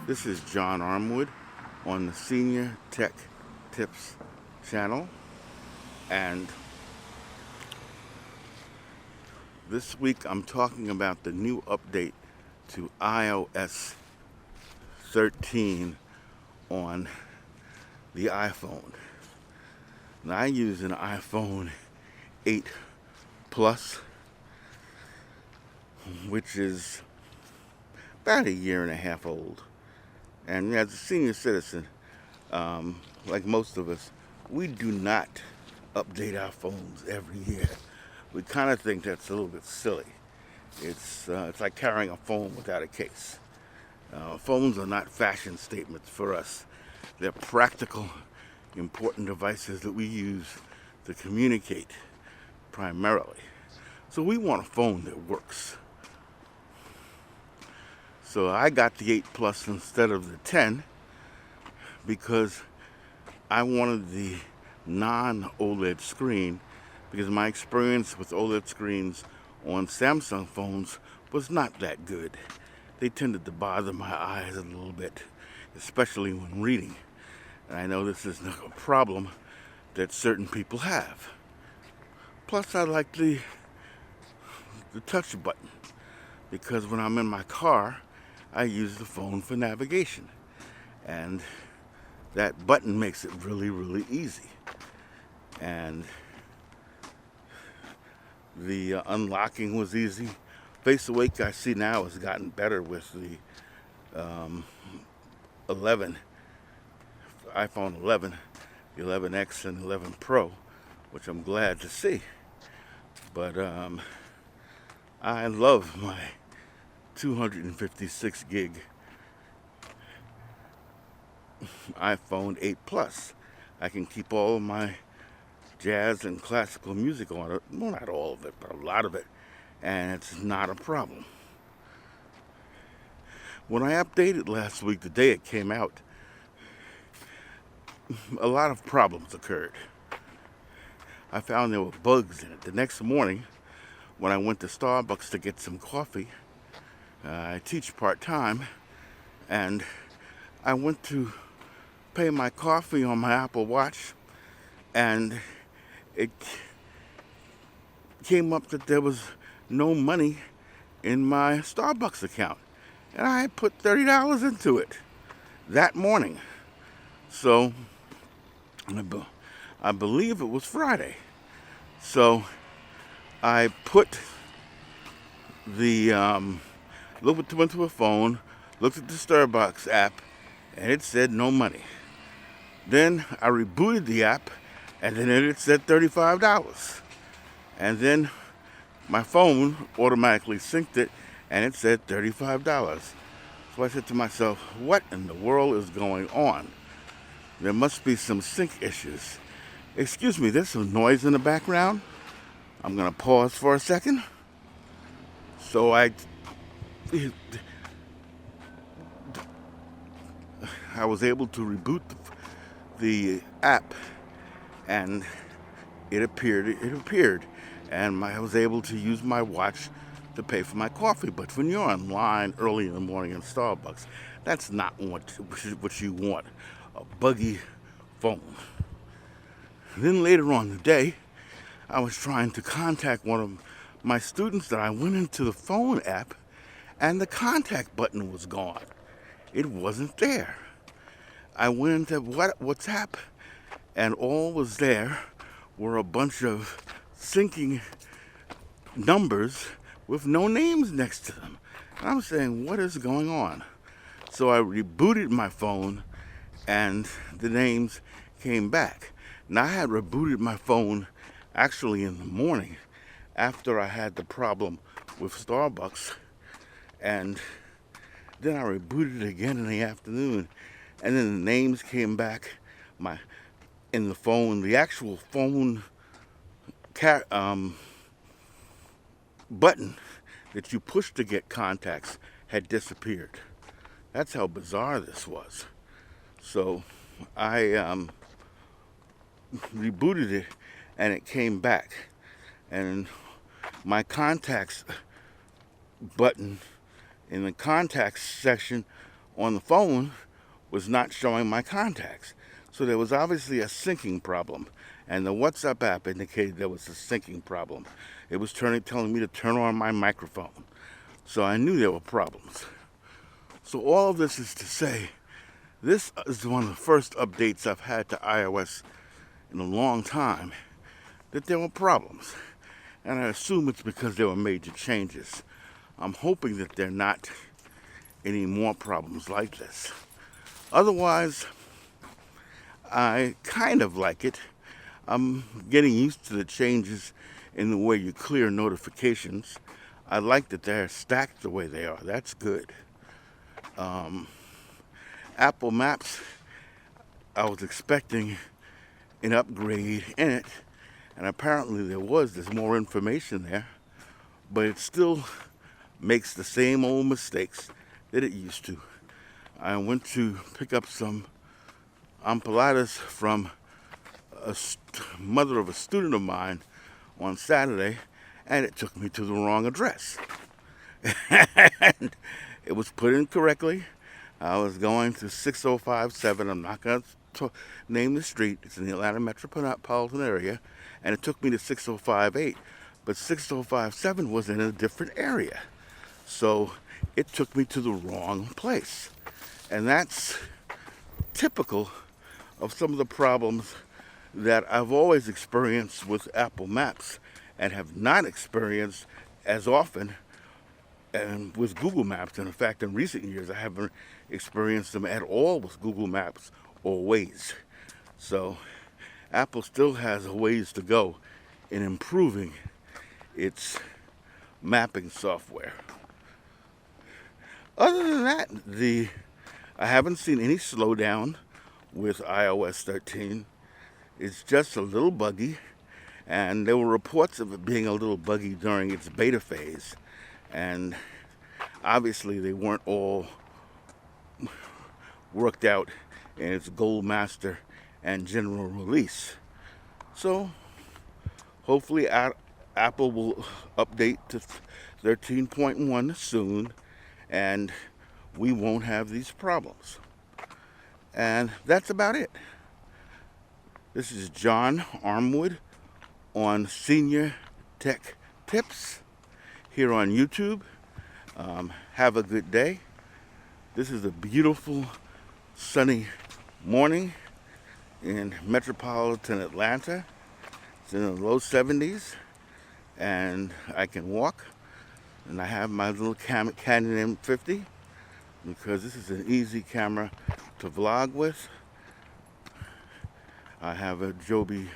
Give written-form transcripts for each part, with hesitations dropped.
This is John Armwood on the Senior Tech Tips channel, and this week I'm talking about the new update to iOS 13 on the iPhone. Now, I use an iPhone 8 Plus, which is about a year and a half old. And as a senior citizen, like most of us, we do not update our phones every year. We kind of think that's a little bit silly. It's like carrying a phone without a case. Phones are not fashion statements for us. They're practical, important devices that we use to communicate primarily. So we want a phone that works. So I got the 8 Plus instead of the 10 because I wanted the non-OLED screen, because my experience with OLED screens on Samsung phones was not that good. They tended to bother my eyes a little bit, especially when reading. And I know this is a problem that certain people have. Plus, I like the touch button, because when I'm in my car, I use the phone for navigation, and that button makes it really, really easy. And the unlocking was easy. Face Awake, I see now, has gotten better with the 11, iPhone 11, the 11X and 11 Pro, which I'm glad to see. But I love my 256 gig iPhone 8 Plus. I can keep all of my jazz and classical music on it. Well, not all of it, but a lot of it. And it's not a problem. When I updated last week, the day it came out, a lot of problems occurred. I found there were bugs in it. The next morning, when I went to Starbucks to get some coffee, I teach part-time, and I went to pay my coffee on my Apple Watch, and it came up that there was no money in my Starbucks account. And I had put $30 into it that morning. So I believe it was Friday. So I put went to a phone, looked at the Starbucks app, and it said no money. Then I rebooted the app, and then it said $35. And then my phone automatically synced it, and it said $35. So I said to myself, what in the world is going on? There must be some sync issues. Excuse me, there's some noise in the background. I'm going to pause for a second. So I was able to reboot the app, and it appeared, and I was able to use my watch to pay for my coffee. But when you're online early in the morning in Starbucks, that's not what you want, a buggy phone. Then later on in the day, I was trying to contact one of my students, that I went into the phone app, and the contact button was gone. It wasn't there. I went into WhatsApp, and all was there were a bunch of syncing numbers with no names next to them. And I'm saying, what is going on? So I rebooted my phone, and the names came back. Now, I had rebooted my phone actually in the morning, after I had the problem with Starbucks, and then I rebooted it again in the afternoon, and then the names came back in the phone. The actual phone button that you push to get contacts had disappeared. That's how bizarre this was. So I rebooted it, and it came back, and my contacts button in the contacts section on the phone was not showing my contacts. So there was obviously a syncing problem, and the WhatsApp app indicated there was a syncing problem. It was telling me to turn on my microphone. So I knew there were problems. So all of this is to say, this is one of the first updates I've had to iOS in a long time that there were problems. And I assume it's because there were major changes. I'm hoping that there are not any more problems like this. Otherwise, I kind of like it. I'm getting used to the changes in the way you clear notifications. I like that they're stacked the way they are. That's good. Apple Maps, I was expecting an upgrade in it, and apparently there's more information there, but it still makes the same old mistakes that it used to. I went to pick up some empanadas from a mother of a student of mine on Saturday, and it took me to the wrong address. And it was put in correctly. I was going to 6057. I'm not going to name the street. It's in the Atlanta metropolitan area, and it took me to 6058. But 6057 was in a different area. So it took me to the wrong place. And that's typical of some of the problems that I've always experienced with Apple Maps and have not experienced as often and with Google Maps. And in fact, in recent years, I haven't experienced them at all with Google Maps or Waze. So Apple still has a ways to go in improving its mapping software. Other than that, I haven't seen any slowdown with iOS 13. It's just a little buggy, and there were reports of it being a little buggy during its beta phase, and obviously they weren't all worked out in its Gold Master and general release. So hopefully Apple will update to 13.1 soon, and we won't have these problems. And that's about it. This is John Armwood on Senior Tech Tips here on YouTube. Have a good day. This is a beautiful sunny morning in metropolitan Atlanta. It's in the low 70s, and I can walk. And I have my little Canon M50 because this is an easy camera to vlog with. I have a Joby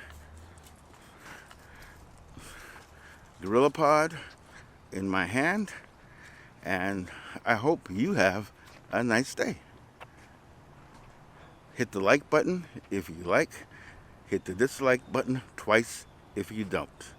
GorillaPod in my hand, and I hope you have a nice day. Hit the like button if you like. Hit the dislike button twice if you don't.